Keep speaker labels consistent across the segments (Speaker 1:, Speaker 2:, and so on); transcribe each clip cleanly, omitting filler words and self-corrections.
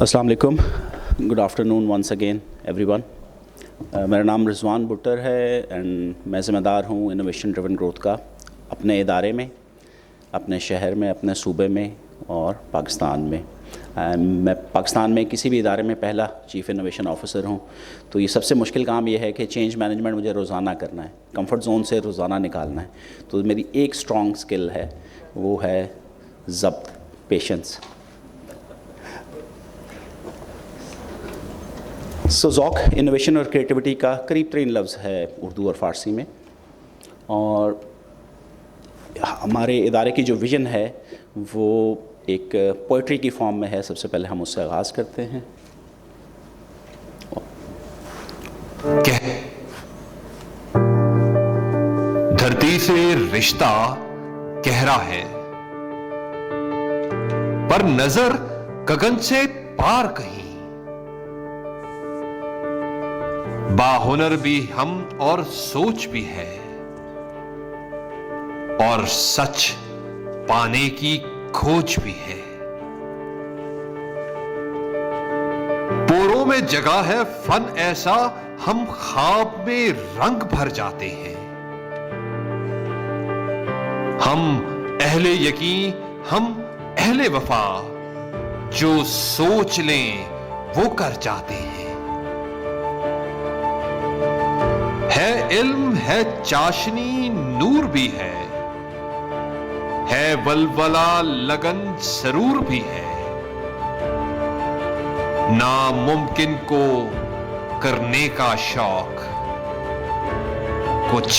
Speaker 1: अस्सलाम वालेकुम, good afternoon once again everyone. मेरा नाम रिजवान बुट्टर है एंड मैं ज़िम्मेदार हूँ इनोवेशन ड्रिवन ग्रोथ का अपने इदारे में, अपने शहर में, अपने सूबे में और पाकिस्तान में। मैं पाकिस्तान में किसी भी इदारे में पहला चीफ़ इनोवेशन ऑफिसर हूँ। तो ये सबसे मुश्किल काम ये है कि चेंज मैनेजमेंट मुझे रोज़ाना करना है, कंफर्ट जोन से रोज़ाना निकालना है। तो मेरी एक स्ट्रॉन्ग स्किल है, वो है ज़ब्त, पेशेंस। ज़ौक़, इनोवेशन और क्रिएटिविटी का करीब 3 लफ्ज़ है उर्दू और फ़ारसी में। और हमारे इदारे की जो विज़न है वो एक पोइट्री की फॉर्म में है। सबसे पहले हम उससे आगाज़ करते हैं।
Speaker 2: धरती से रिश्ता गहरा है, पर नजर गगन से पार कहीं। बाहुनर भी हम और सोच भी है, और सच पाने की खोज भी है। पोरों में जगह है फन ऐसा, हम ख्वाब में रंग भर जाते हैं। हम अहले यकीन, हम अहले वफा, जो सोच लें वो कर जाते हैं। इल्म है चाशनी, नूर भी है वलवला, लगन जरूर भी है। नामुमकिन को करने का शौक कुछ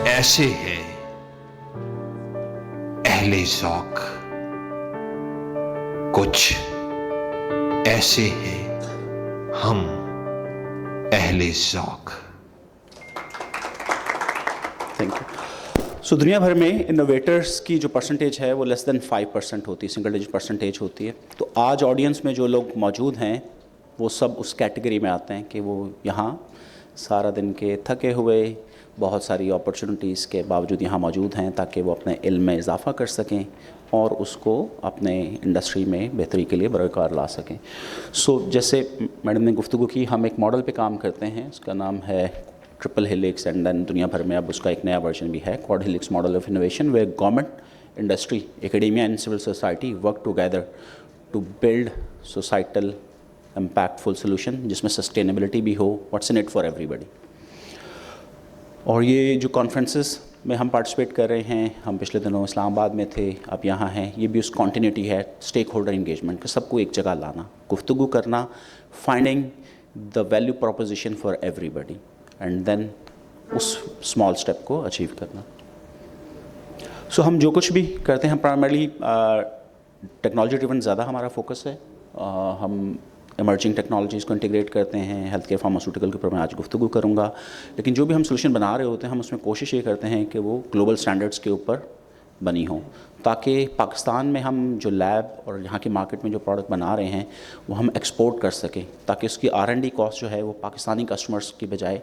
Speaker 2: ऐसे है अहले ज़ौक़, कुछ ऐसे है हम अहले ज़ौक़।
Speaker 1: Thank you. सो दुनिया भर में इनोवेटर्स की जो परसेंटेज है वो लेस देन 5% होती है, सिंगल डिजिट परसेंटेज होती है। तो आज ऑडियंस में जो लोग मौजूद हैं वो सब उस कैटेगरी में आते हैं कि वो यहाँ सारा दिन के थके हुए बहुत सारी अपॉर्चुनिटीज़ के बावजूद यहाँ मौजूद हैं ताकि वो अपने इल्म में इजाफ़ा कर सकें और उसको अपने इंडस्ट्री में बेहतरी के लिए बरकरार ला सकें। सो जैसे मैडम ने गुफ्तगू की, हम एक मॉडल पे काम करते हैं, उसका नाम है ट्रिपल हेलिक्स। एंड देन दुनिया भर में अब उसका एक नया वर्जन भी है, quad helix model of innovation, way government, industry, academia and civil society work together to build societal impactful solution जिसमें सस्टेनेबिलिटी भी हो, what's in it for everybody. और ये जो कॉन्फ्रेंसेस में हम पार्टिसिपेट कर रहे हैं, हम पिछले दिनों इस्लामाबाद में थे, अब यहाँ हैं, ये भी उस कॉन्टिन्यूटी है स्टेक होल्डर इंगेजमेंट का, सबको एक जगह लाना, गुफ्तगू करना, finding the value proposition for everybody and then उस स्मॉल स्टेप को अचीव करना। सो हम जो कुछ भी करते हैं प्राइमरली टेक्नोलॉजी ड्रिवन ज़्यादा हमारा फोकस है। हम इमर्जिंग टेक्नोलॉजीज़ को इंटीग्रेट करते हैं, हेल्थ केयर फार्मास्यूटिकल के ऊपर मैं आज गुफ्तगू करूँगा। लेकिन जो भी हम सोल्यूशन बना रहे होते हैं हम उसमें कोशिश ये करते हैं कि वो ग्लोबल स्टैंडर्ड्स के ऊपर बनी हो, ताकि पाकिस्तान में हम जो लैब और यहाँ की मार्केट में जो प्रोडक्ट बना रहे हैं वो हम एक्सपोर्ट कर सकें, ताकि उसकी R&D कॉस्ट जो है वो पाकिस्तानी कस्टमर्स की बजाय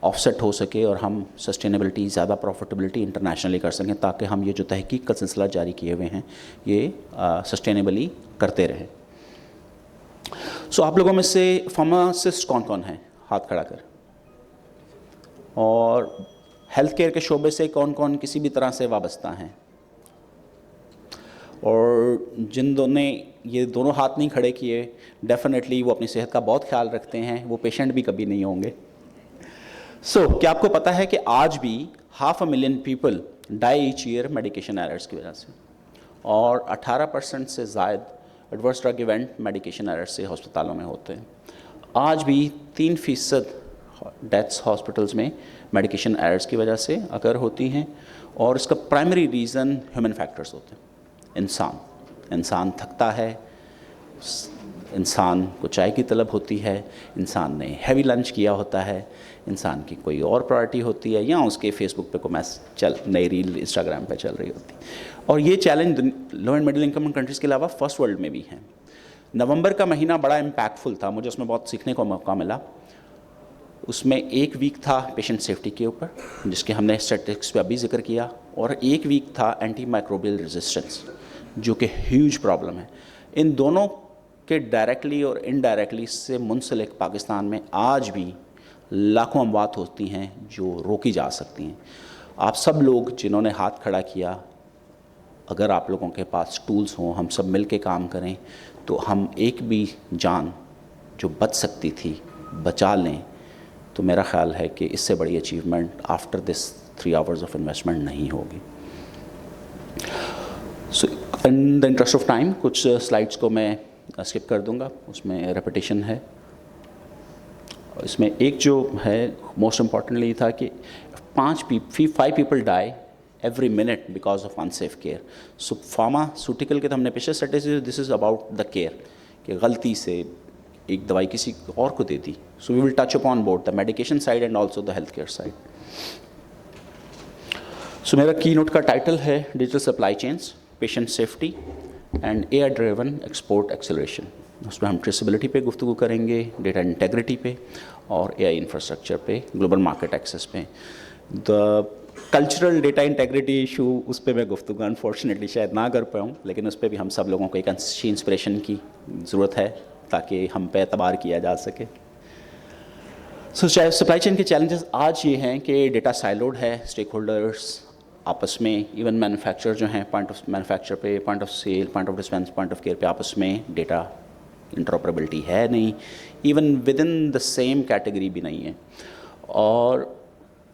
Speaker 1: ऑफसेट हो सके और हम सस्टेनेबिलिटी, ज़्यादा प्रॉफिटेबिलिटी इंटरनेशनली कर सकें, ताकि हम ये जो तहकीक का सिलसिला जारी किए हुए हैं ये सस्टेनेबली करते रहें। सो आप लोगों में से फार्मासिस्ट कौन कौन हैं? हाथ खड़ा कर। और हेल्थ केयर के शोबे से कौन कौन किसी भी तरह से वाबस्ता हैं? और जिन ये दोनों हाथ नहीं खड़े किए, डेफिनेटली वो अपनी सेहत का बहुत ख्याल रखते हैं, वो पेशेंट भी कभी नहीं होंगे। सो क्या आपको पता है कि आज भी 500,000 people die each year medication errors की वजह से, और 18% से ज़ायद adverse drug event medication errors से हॉस्पिटलों में होते हैं। आज भी 3% डेथ्स हॉस्पिटल्स में मेडिकेशन एरर्स की वजह से अगर होती हैं, और इसका प्राइमरी रीज़न ह्यूमन फैक्टर्स होते हैं। इंसान थकता है, इंसान को चाय की तलब होती है, इंसान ने हैवी लंच किया होता है, इंसान की कोई और प्रायोरिटी होती है, या उसके फेसबुक पे कोई नई रील इंस्टाग्राम पे चल रही होती है। और ये challenge low and middle income countries के अलावा फर्स्ट वर्ल्ड में भी हैं। नवंबर का महीना बड़ा इम्पैक्टफुल था, मुझे उसमें बहुत सीखने को मौका मिला। उसमें एक वीक था पेशेंट सेफ्टी के ऊपर, जिसके हमने स्टैटिस्टिक्स पे अभी जिक्र किया, और एक वीक था एंटी माइक्रोबियल रेजिस्टेंस, जो कि ह्यूज प्रॉब्लम है। इन दोनों कि डायरेक्टली और इनडायरेक्टली इससे मुंसलिक पाकिस्तान में आज भी लाखों अमवात होती हैं जो रोकी जा सकती हैं। आप सब लोग जिन्होंने हाथ खड़ा किया, अगर आप लोगों के पास टूल्स हों, हम सब मिल के काम करें तो हम एक भी जान जो बच सकती थी बचा लें, तो मेरा ख्याल है कि इससे बड़ी achievement after this 3 hours of investment नहीं होगी। So in the interest of time कुछ स्लाइड्स को मैं स्किप कर दूंगा, उसमें रेपिटेशन है। इसमें एक जो है मोस्ट इम्पॉर्टेंटली था कि 5 people die every minute because of unsafe care. So pharmaceutical के तो हमने पिछले study, this is about the care कि गलती से एक दवाई किसी और को दे दी। So we will touch upon both the medication side and also the health care side. So मेरा की नोट का टाइटल है digital supply chains, patient safety and AI driven export acceleration. उसमें हम ट्रेसेबिलिटी पे गुफ्तगू करेंगे, डेटा इंटेग्रिटी पे और AI इंफ्रास्ट्रक्चर पे, ग्लोबल मार्केट एक्सेस पे। The cultural data integrity issue, उस पर मैं गुफ्तगू अनफॉर्चुनेटली शायद ना कर पाऊँ, लेकिन उस पर भी हम सब लोगों को एक अच्छी इंस्पिरेशन की ज़रूरत है ताकि हम पे एतबार किया जा सके। सो सप्लाई चेन के चैलेंजेस आज ये हैं कि डेटा साइलोड है, स्टेक होल्डर्स आपस में, इवन मैन्युफैक्चरर जो हैं पॉइंट ऑफ मैन्युफैक्चर पे, point of sale, point of dispense, point of care पे आपस में डेटा इंटरऑपरेबिलिटी है नहीं, even within the same category भी नहीं है। और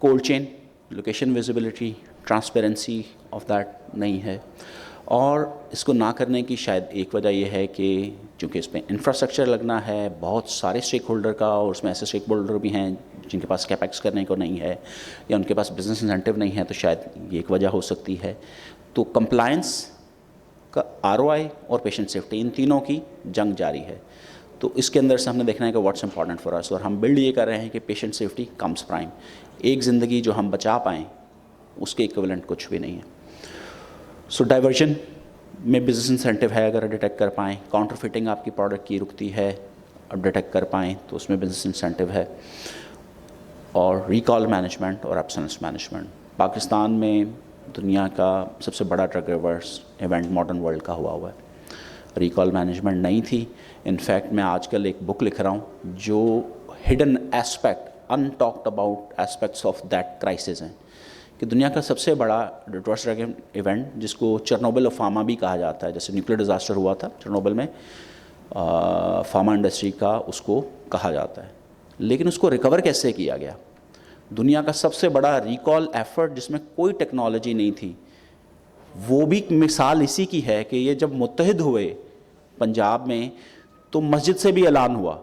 Speaker 1: cold chain location visibility, transparency of that नहीं है। और इसको ना करने की शायद एक वजह यह है कि चूँकि इसमें इंफ्रास्ट्रक्चर लगना है बहुत सारे स्टेक होल्डर का, और उसमें ऐसे स्टेक होल्डर भी हैं जिनके पास कैपेक्स करने को नहीं है या उनके पास बिजनेस इंसेंटिव नहीं है, तो शायद ये एक वजह हो सकती है। तो कंप्लायंस का ROI और पेशेंट सेफ्टी, इन तीनों की जंग जारी है। तो इसके अंदर से हमने देखना है कि व्हाट्स इंपॉर्टेंट फॉर अस, और हम बिल्ड ये कर रहे हैं कि पेशेंट सेफ्टी कम्स प्राइम। एक ज़िंदगी जो हम बचा पाएँ उसके इक्विवेलेंट कुछ भी नहीं है। सो डाइवर्जन में बिजनेस इंसेंटिव है अगर डिटेक्ट कर पाएँ, काउंटर फिटिंग आपकी प्रोडक्ट की रुकती है अब डिटेक्ट कर पाएँ तो उसमें बिजनेस इंसेंटिव है। और रिकॉल मैनेजमेंट और एब्सेंस मैनेजमेंट, पाकिस्तान में दुनिया का सबसे बड़ा drug reverse event modern world का हुआ है। रिकॉल मैनेजमेंट नहीं थी। इनफैक्ट मैं आजकल एक बुक लिख रहा हूँ जो hidden aspect, untalked about aspects of that crisis हैं, कि दुनिया का सबसे बड़ा रिवर्स ड्रग इवेंट जिसको चेरनोबिल ऑफ फार्मा भी कहा जाता है, जैसे न्यूक्लियर डिज़ास्टर हुआ था चेरनोबिल में, फार्मा इंडस्ट्री का उसको कहा जाता है। लेकिन उसको रिकवर कैसे किया गया? दुनिया का सबसे बड़ा रिकॉल एफर्ट जिसमें कोई टेक्नोलॉजी नहीं थी, वो भी मिसाल इसी की है कि ये जब मुत्तहिद हुए पंजाब में तो मस्जिद से भी ऐलान हुआ,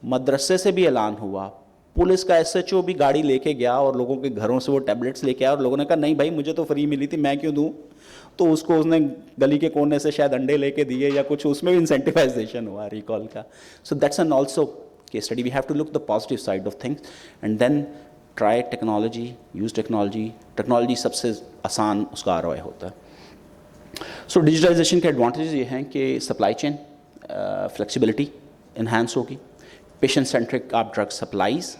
Speaker 1: मदरसे से भी ऐलान हुआ, पुलिस का SHO भी गाड़ी लेके गया और लोगों के घरों से वो टैबलेट्स लेके आया और लोगों ने कहा नहीं भाई मुझे तो फ्री मिली थी मैं क्यों दूँ, तो उसको उसने गली के कोने से शायद अंडे लेके दिए या कुछ, उसमें भी इंसेंटिवाइजेशन हुआ रिकॉल का। So that's an also case study. We have to look the positive side of things and then try technology, use technology. Technology सबसे आसान उसका ROI होता है। सो डिजिटलाइजेशन के एडवांटेजेस ये हैं कि सप्लाई चेन फ्लेक्सिबिलिटी इन्हांस होगी, पेशेंट सेंट्रिक आप drug supplies,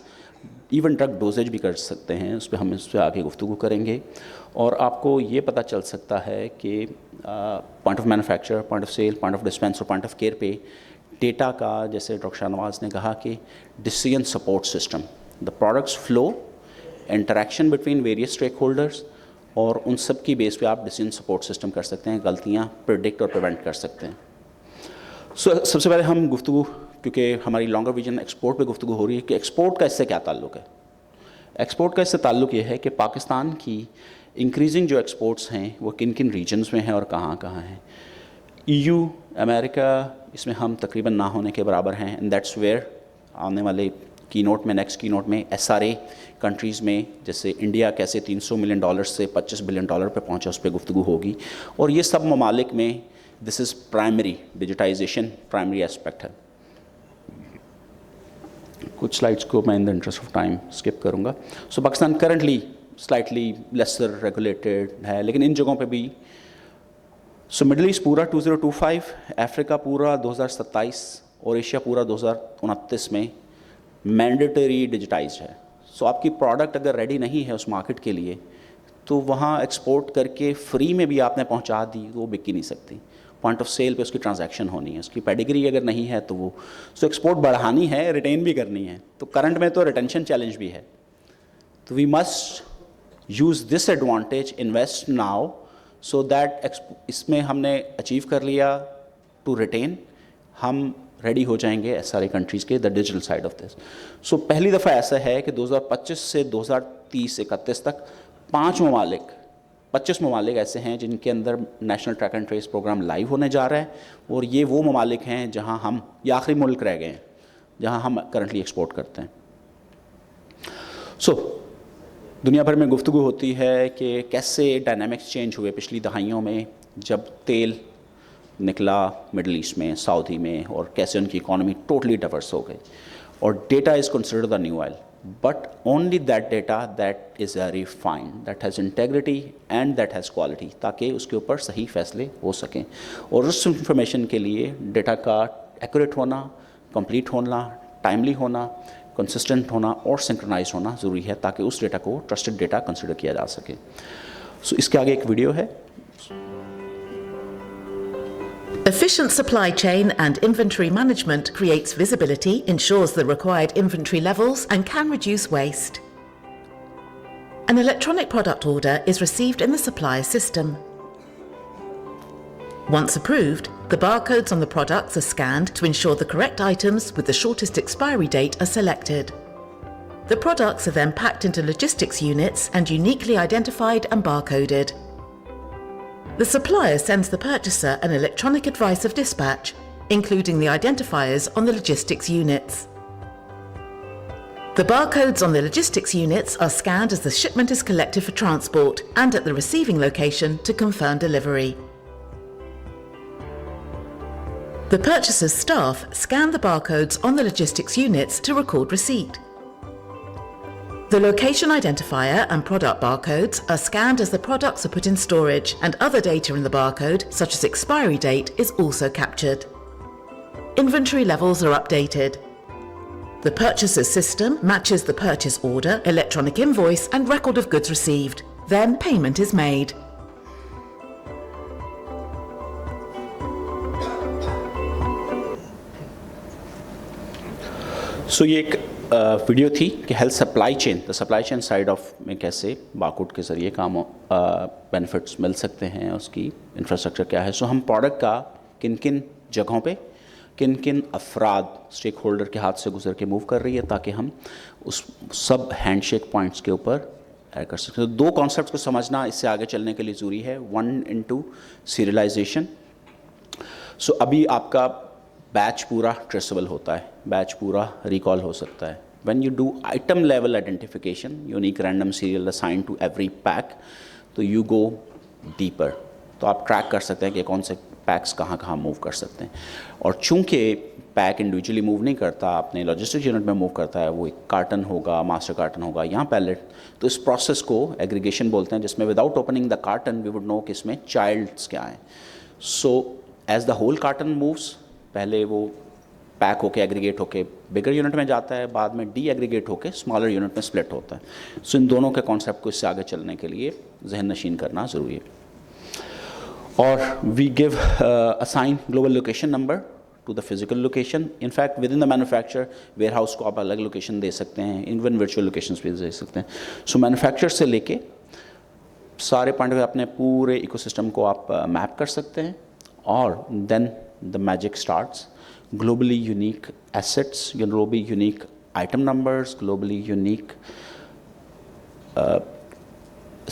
Speaker 1: even drug dosages भी कर सकते हैं, उस पर हम इस पर आगे गुफ्तगू करेंगे। और आपको ये पता चल सकता है कि point of manufacture, point of sale, point of dispense और पॉइंट ऑफ केयर पे डेटा का, जैसे डॉक्टर शाहनवाज ने कहा कि decision support system, the products flow, interaction between various stakeholders, और उन सब की बेस पे आप डिसीजन सपोर्ट सिस्टम कर सकते हैं, गलतियाँ प्रिडिक्ट और प्रिवेंट कर सकते हैं। सबसे पहले हम गुफ्तगू, क्योंकि हमारी लॉन्गर विजन एक्सपोर्ट पे गुफ्तगू हो रही है कि एक्सपोर्ट का इससे क्या ताल्लुक़ है। एक्सपोर्ट का इससे ताल्लुक़ ये है कि पाकिस्तान की इंक्रीजिंग जो एक्सपोर्ट्स हैं वो किन किन रीजन्स में हैं और कहाँ कहाँ हैं। EU, अमेरिका, इसमें हम तकरीबन ना होने के बराबर हैं, एंड दैट्स वेयर आने वाले की नोट में, नेक्स्ट की नोट में SRA कंट्रीज़ में, जैसे इंडिया कैसे $300 मिलियन से $25 बिलियन पे पहुँचा, उस पर गुफ्तगू होगी। और ये सब ममालिक में this is primary digitization, primary aspect है। कुछ स्लाइड्स को मैं in the interest of time skip करूँगा। So Pakistan currently slightly lesser regulated है, लेकिन इन जगहों पे भी। सो मिडल ईस्ट पूरा 2025, अफ्रीका पूरा 2027 और एशिया पूरा 2029 में मैंडेटरी डिजिटाइज है। सो आपकी प्रोडक्ट अगर रेडी नहीं है उस मार्केट के लिए तो वहाँ एक्सपोर्ट करके फ्री में भी आपने पहुँचा दी वो बिक ही नहीं सकती। पॉइंट ऑफ सेल पे उसकी ट्रांजैक्शन होनी है, उसकी पेडिग्री अगर नहीं है तो वो सो एक्सपोर्ट बढ़ानी है, रिटेन भी करनी है। तो करंट में तो रिटेंशन चैलेंज भी है। तो we must use this advantage, invest now so that इसमें हमने अचीव कर लिया टू रिटेन, हम रेडी हो जाएंगे सारे कंट्रीज़ के the digital side of this. So पहली दफ़ा ऐसा है कि 2025 से 2030-31 तक 25 ममालिक ऐसे हैं जिनके अंदर national track and trace program live होने जा रहा है, और ये वो ममालिक हैं जहां हम, ये आखिरी मुल्क रह गए हैं जहां हम करंटली एक्सपोर्ट करते हैं। सो दुनिया भर में गुफ्तगू होती है कि कैसे डायनामिक्स चेंज हुए पिछली दहाइयों में जब तेल निकला मिडल ईस्ट में, सऊदी में, और कैसे उनकी इकोनॉमी टोटली डाइवर्स हो गई। और data is considered the new oil, but only that data that is refined, that has integrity and that has quality, ताकि उसके ऊपर सही फैसले हो सकें। और उस इंफॉर्मेशन के लिए डेटा का एक्यूरेट होना, कंप्लीट होना, टाइमली होना, कंसिस्टेंट होना और सिंक्रोनाइज होना ज़रूरी है, ताकि उस डेटा को ट्रस्टेड डेटा कंसिडर किया जा सके। सो इसके आगे एक वीडियो है।
Speaker 3: Efficient supply chain and inventory management creates visibility, ensures the required inventory levels, and can reduce waste. An electronic product order is received in the supplier system. Once approved, the barcodes on the products are scanned to ensure the correct items with the shortest expiry date are selected. The products are then packed into logistics units and uniquely identified and barcoded. The supplier sends the purchaser an electronic advice of dispatch, including the identifiers on the logistics units. The barcodes on the logistics units are scanned as the shipment is collected for transport and at the receiving location to confirm delivery. The purchaser's staff scan the barcodes on the logistics units to record receipt. The location identifier and product barcodes are scanned as the products are put in storage, and other data in the barcode, such as expiry date, is also captured. Inventory levels are updated. The purchaser's system matches the purchase order, electronic invoice, and record of goods received. Then payment is made.
Speaker 1: सो ये एक video थी कि health supply chain, the supply chain side of में कैसे barcode के ज़रिए काम benefits मिल सकते हैं, उसकी इंफ्रास्ट्रक्चर क्या है। सो हम प्रोडक्ट का किन किन जगहों पे किन किन अफराद स्टेक होल्डर के हाथ से गुजर के मूव कर रही है, ताकि हम उस सब हैंडशेक पॉइंट्स के ऊपर ऐड कर सकते हैं। तो दो कॉन्सेप्ट को समझना इससे आगे चलने के लिए ज़रूरी है। 1 into सीरियलाइजेशन। सो अभी आपका बैच पूरा ट्रेसेबल होता है, बैच पूरा रिकॉल हो सकता है। When you do item level identification, unique random serial assign to every pack, तो यू गो डीपर, तो आप ट्रैक कर सकते हैं कि कौन से पैक्स कहाँ कहाँ मूव कर सकते हैं। और चूंकि पैक इंडिविजुअली मूव नहीं करता, अपने लॉजिस्टिक यूनिट में मूव करता है, वो एक कार्टन होगा, मास्टर कार्टन होगा, यहाँ पैलेट, तो इस प्रोसेस को एग्रीगेशन बोलते हैं, जिसमें without opening the carton we would know कि इसमें चाइल्ड्स क्या हैं। So as the whole carton moves, पहले वो पैक होके एग्रीगेट होके बिगर यूनिट में जाता है, बाद में डी एग्रीगेट होके स्मॉलर यूनिट में स्प्लिट होता है। सो इन दोनों के कॉन्सेप्ट को इससे आगे चलने के लिए जहन नशीन करना ज़रूरी है। और we give assign global location number to the physical location. In fact within the manufacture warehouse को आप अलग लोकेशन दे सकते हैं, इवन वर्चुअल लोकेशंस भी दे सकते हैं। सो मैन्युफैक्चर से लेके सारे पॉइंट पे अपने पूरे इकोसिस्टम को आप मैप कर सकते हैं। और then the magic starts. Globally unique assets, globally unique item numbers, globally unique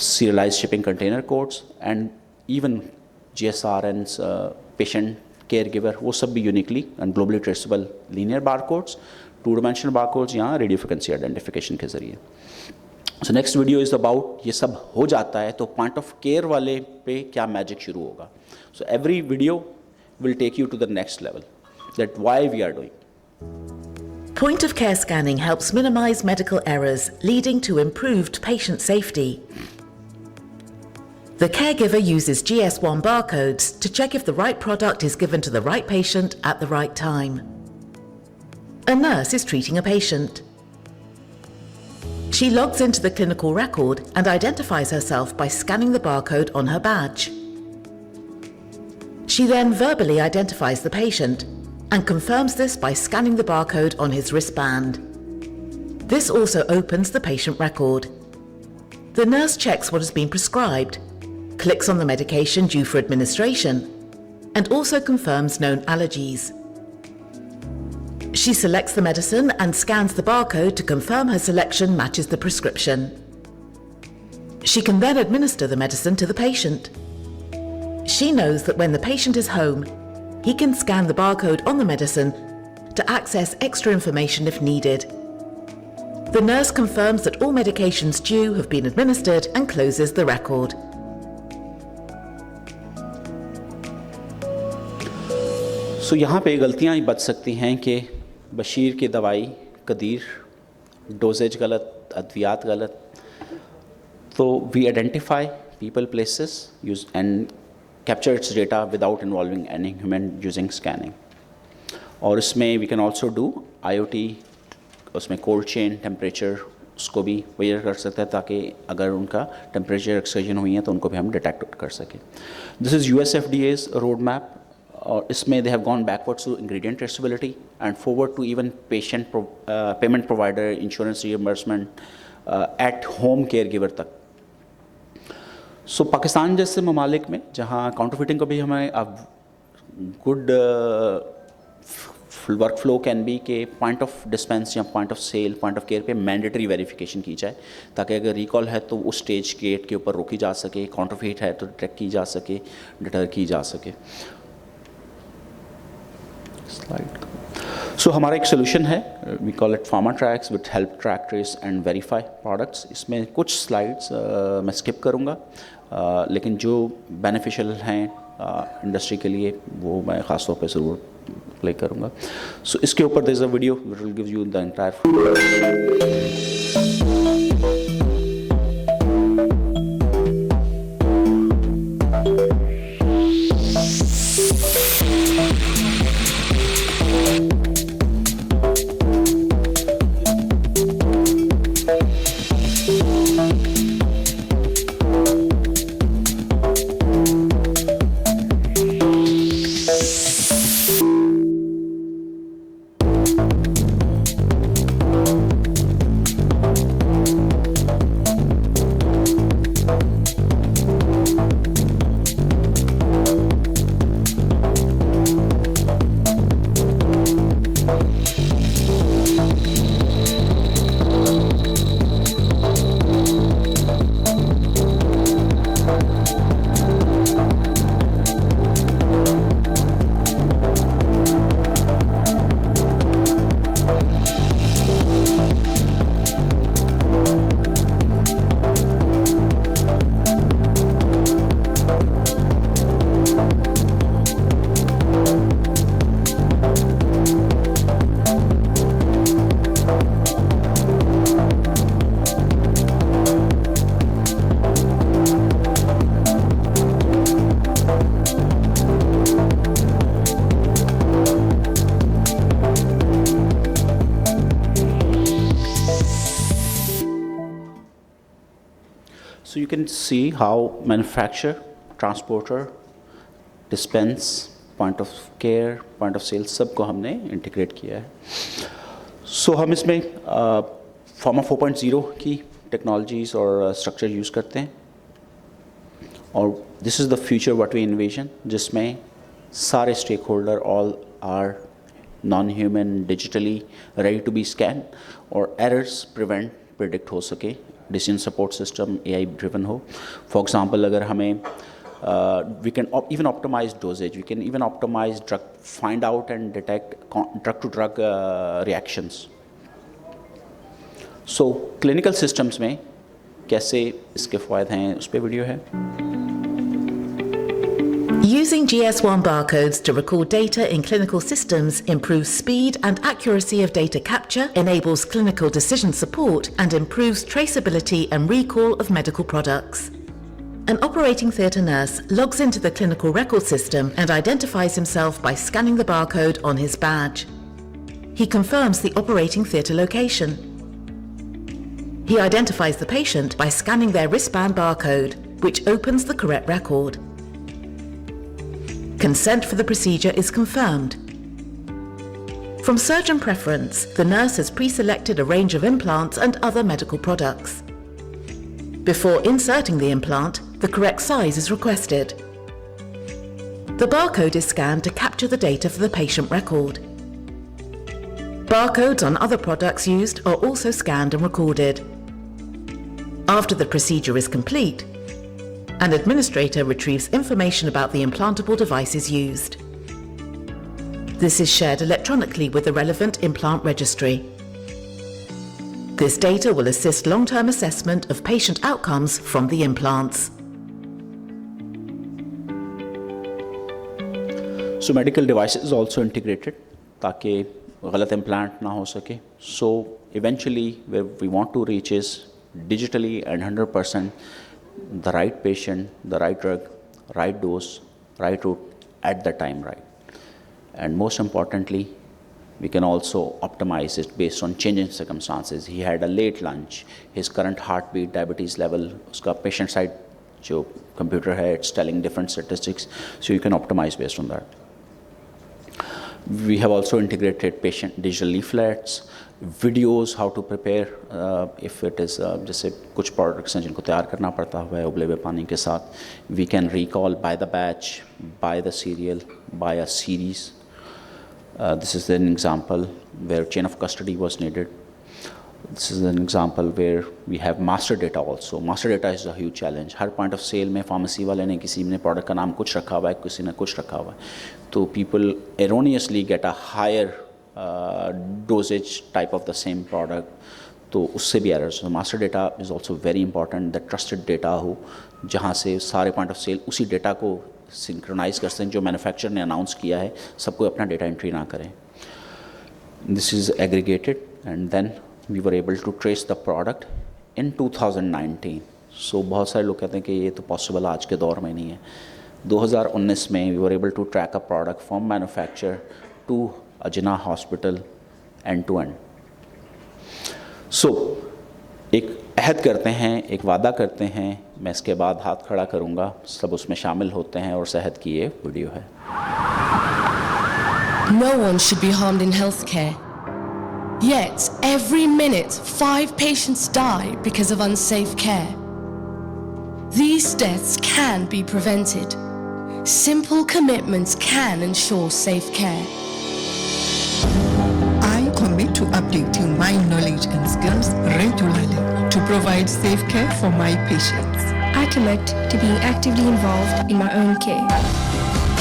Speaker 1: serialized shipping container codes, and even GSRNs, patient caregiver, वो सब भी uniquely and globally traceable linear barcodes, two-dimensional barcodes या radio frequency identification के ज़रिए। So next video is about ये सब हो जाता है तो point of care वाले पे क्या magic शुरू होगा। So every video will take you to the next level, that why we are doing.
Speaker 3: Point of care scanning helps minimize medical errors, leading to improved patient safety. The caregiver uses GS1 barcodes to check if the right product is given to the right patient at the right time. A nurse is treating a patient. She logs into the clinical record and identifies herself by scanning the barcode on her badge. She then verbally identifies the patient and confirms this by scanning the barcode on his wristband. This also opens the patient record. The nurse checks what has been prescribed, clicks on the medication due for administration, and also confirms known allergies. She selects the medicine and scans the barcode to confirm her selection matches the prescription. She can then administer the medicine to the patient. She knows that when the patient is home, he can scan the barcode on the medicine to access extra information if needed. The nurse confirms that all medications due have been administered and closes the record.
Speaker 1: So यहाँ पे गलतियाँ ही बच सकती हैं कि बशीर की दवाई Qadeer, doses गलत, अद्वियात गलत. So we identify people, places, use and capture its data without involving any human using scanning. और इसमें we can also do IoT, उसमें cold chain temperature उसको भी वेयर कर सकते हैं ताकि अगर उनका टेम्परेचर एक्सचेंज हुई है तो उनको भी हम डिटेक्ट कर सकें. This is USFDA's road map और इसमें they have gone backwards to ingredient traceability and forward to even payment provider, insurance reimbursement at home caregiver तक. सो पाकिस्तान जैसे ममालिक में जहाँ काउंटरफिटिंग को भी हमें अब good workflow can be के पॉइंट ऑफ डिस्पेंस या point of sale, point of care पे मैंडेटरी वेरिफिकेशन की जाए ताकि अगर रिकॉल है तो उस स्टेज गेट के ऊपर रोकी जा सके, काउंटरफिट है तो डिटेक्ट की जा सके, डिटर की जा सके. स्लाइड. सो हमारा एक सोल्यूशन है, we call it pharma tracks with help track trace and verify products. इसमें कुछ स्लाइड्स मैं स्किप करूँगा लेकिन जो बेनिफिशियल हैं इंडस्ट्री के लिए वो मैं ख़ास तौर पे ज़रूर प्ले करूँगा. सो इसके ऊपर there is a video which will give you the entire. So you can see how manufacturer, transporter, dispense, point of care, point of sale सबको हमने इंटीग्रेट किया है. So हम इसमें फार्मा 4.0 की टेक्नोलॉजीज़ और स्ट्रक्चर यूज़ करते हैं और this is the future what we envision जिसमें सारे stakeholder all are non human digitally ready to be scan और एरर्स प्रिडिक्ट हो सके. Decision support system AI driven हो. फॉर एग्जांपल अगर हमें we can even optimize dosage, we can even optimize drug, find out and detect drug to drug reactions. So clinical systems में कैसे इसके फ़ायदे हैं उस पर वीडियो है.
Speaker 3: Using GS1 barcodes to record data in clinical systems improves speed and accuracy of data capture, enables clinical decision support, and improves traceability and recall of medical products. An operating theatre nurse logs into the clinical record system and identifies himself by scanning the barcode on his badge. He confirms the operating theatre location. He identifies the patient by scanning their wristband barcode, which opens the correct record. Consent for the procedure is confirmed. From surgeon preference, the nurse has pre-selected a range of implants and other medical products. Before inserting the implant, the correct size is requested. The barcode is scanned to capture the data for the patient record. Barcodes on other products used are also scanned and recorded. After the procedure is complete, an administrator retrieves information about the implantable devices used. This is shared electronically with the relevant implant registry. This data will assist long-term assessment of patient outcomes from the implants.
Speaker 1: So medical devices is also integrated ताकि गलत implant ना हो सके. So eventually where we want to reach is digitally and 100% the right patient, the right drug, right dose, right route at the time right. And most importantly, we can also optimize it based on changing circumstances. He had a late lunch, his current heartbeat, diabetes level, उसका patient side जो computer है, it's telling different statistics, so you can optimize based on that. We have also integrated patient digital leaflets, videos, how to prepare if it is जैसे कुछ products हैं जिनको तैयार करना पड़ता है उबले हुए पानी के साथ. We can recall by the batch, by the serial, by a series. This is an example where chain of custody was needed. This is an example where we have master data also. Master data is a huge challenge. Her point of sale में pharmacy वाले ने किसी ने product का नाम कुछ रखा हुआ है, किसी ने कुछ रखा हुआ है. तो people erroneously get a higher dosage type of the same product. तो उससे भी errors. So master data is also very important. The trusted data हो जहाँ से सारे point of sale उसी data को सिंक्रोनाइज कर सकें जो मैन्युफैक्चरर ने अनाउंस किया है, सबको अपना डेटा एंट्री ना करें. This is aggregated and then we were able to trace the product in 2019. So बहुत सारे लोग कहते हैं कि ये तो पॉसिबल आज के दौर में नहीं है. 2019 में we were able to track a product from manufacturer to अजना hospital end to end. So एक अहद करते हैं, एक वादा करते हैं, मैं इसके बाद हाथ खड़ा करूंगा, सब उसमें शामिल होते हैं और सेहत की ये वीडियो है.
Speaker 4: No one should be harmed in healthcare. Yet, every minute, 5 patients die because of unsafe care. These deaths can be prevented. Simple commitments can ensure safe care.
Speaker 5: I commit to updating my knowledge and skills regularly to provide safe care for my patients.
Speaker 6: I commit to being actively involved in my own care.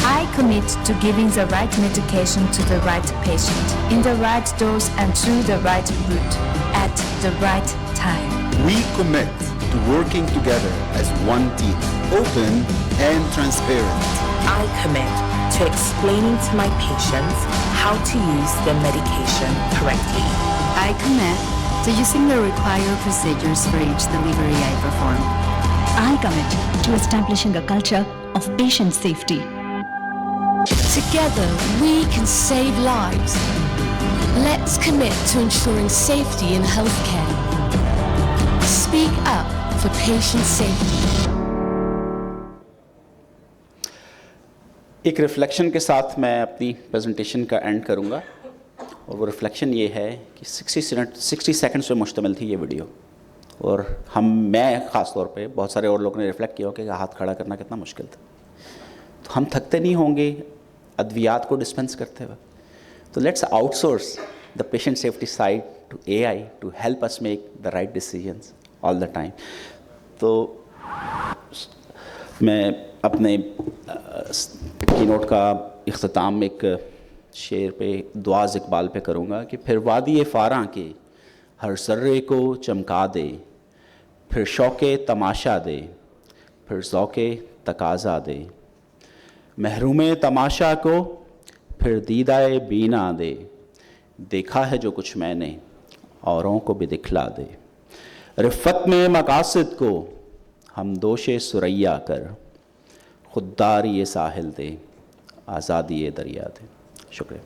Speaker 7: I commit to giving the right medication to the right patient, in the right dose and through the right route, at the right time.
Speaker 8: We commit to working together as one team, open and transparent.
Speaker 9: I commit to explaining to my patients how to use the medication correctly.
Speaker 10: I commit to using the required procedures for each delivery I perform.
Speaker 6: I commit to establishing a culture of patient safety.
Speaker 4: Together, we can save lives. Let's commit to ensuring safety in healthcare. Speak up for patient safety.
Speaker 1: एक reflection के साथ मैं अपनी presentation का and करूंगा और वो reflection ये है कि 60 सेकंड्स पे मुश्तमिल थी ये वीडियो और मैं ख़ास तौर पे बहुत सारे और लोगों ने रिफ्लेक्ट किया कि हाथ खड़ा करना कितना मुश्किल था. तो हम थकते नहीं होंगे अद्वियात को डिस्पेंस करते हुए. तो let's outsource the patient safety side to AI to help us make the right decisions all the time. तो मैं अपने कीनोट का इख्तिताम एक शेर पे दुआज़ इकबाल पे करूँगा कि फिर वादी फ़ारां के हर ज़र्रे को चमका दे, फिर शौक़े तमाशा दे, फिर ज़ौक़े तकाज़ा दे, महरूमे तमाशा को फिर दीदाए बीना दे, देखा है जो कुछ मैंने औरों को भी दिखला दे, रिफ़त में मकासद को हम दोषे सुरैया कर, खुददारी ये साहिल दे, आज़ादी ये दरिया दे. शुक्रिया.